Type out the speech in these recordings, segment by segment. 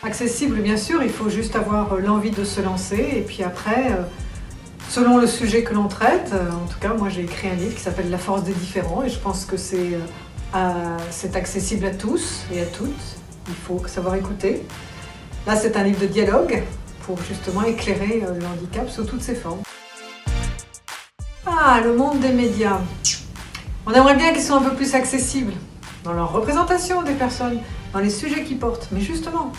Accessible, bien sûr, il faut juste avoir l'envie de se lancer et puis après, selon le sujet que l'on traite, en tout cas moi j'ai écrit un livre qui s'appelle La force des différents et je pense que c'est accessible à tous et à toutes, il faut savoir écouter. Là c'est un livre de dialogue pour justement éclairer le handicap sous toutes ses formes. Ah, le monde des médias. On aimerait bien qu'ils soient un peu plus accessibles dans leur représentation des personnes, dans les sujets qu'ils portent. Mais justement,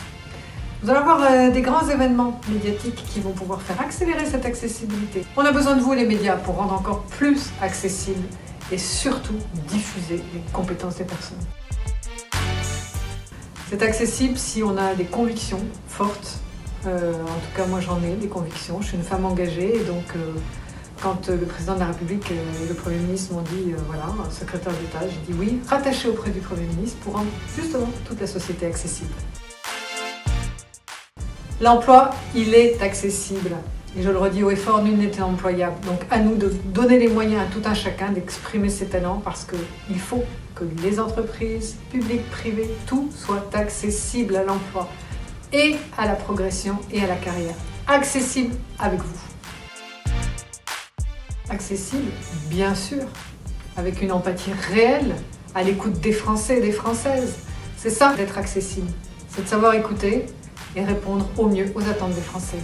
vous allez avoir des grands événements médiatiques qui vont pouvoir faire accélérer cette accessibilité. On a besoin de vous, les médias, pour rendre encore plus accessible et surtout diffuser les compétences des personnes. C'est accessible si on a des convictions fortes. En tout cas, moi j'en ai des convictions. Je suis une femme engagée et donc quand le président de la République et le Premier ministre m'ont dit, voilà, secrétaire d'État, j'ai dit oui, rattaché auprès du Premier ministre pour rendre justement toute la société accessible. L'emploi, il est accessible. Et je le redis haut et fort, nul n'est employable. Donc à nous de donner les moyens à tout un chacun d'exprimer ses talents parce qu'il faut que les entreprises, publiques, privées, tout soit accessible à l'emploi et à la progression et à la carrière. Accessible avec vous. Accessible, bien sûr, avec une empathie réelle, à l'écoute des Français et des Françaises. C'est ça d'être accessible, c'est de savoir écouter et répondre au mieux aux attentes des Français.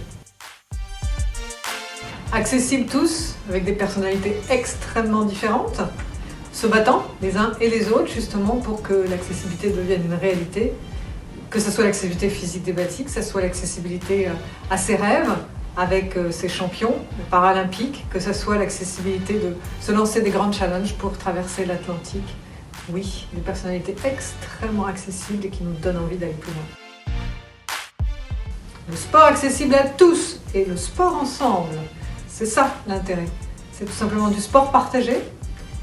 Accessibles tous, avec des personnalités extrêmement différentes, se battant les uns et les autres justement pour que l'accessibilité devienne une réalité, que ce soit l'accessibilité physique des bâtis, que ce soit l'accessibilité à ses rêves, avec ses champions paralympiques, que ce soit l'accessibilité de se lancer des grands challenges pour traverser l'Atlantique. Oui, des personnalités extrêmement accessibles et qui nous donnent envie d'aller plus loin. Le sport accessible à tous et le sport ensemble, c'est ça l'intérêt. C'est tout simplement du sport partagé.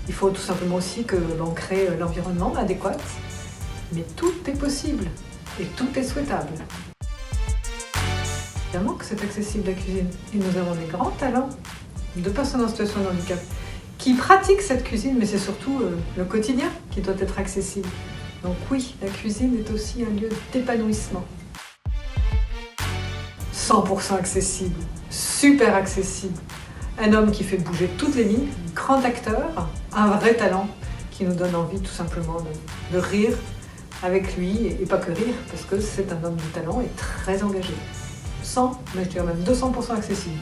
Il faut tout simplement aussi que l'on crée l'environnement adéquat. Mais tout est possible et tout est souhaitable. Évidemment que c'est accessible la cuisine et nous avons des grands talents de personnes en situation de handicap qui pratiquent cette cuisine, mais c'est surtout le quotidien qui doit être accessible. Donc oui, la cuisine est aussi un lieu d'épanouissement. 100% accessible, super accessible. Un homme qui fait bouger toutes les lignes, un grand acteur, un vrai talent qui nous donne envie tout simplement de rire avec lui, et pas que rire, parce que c'est un homme de talent et très engagé. 100, mais je dirais même 200% accessible.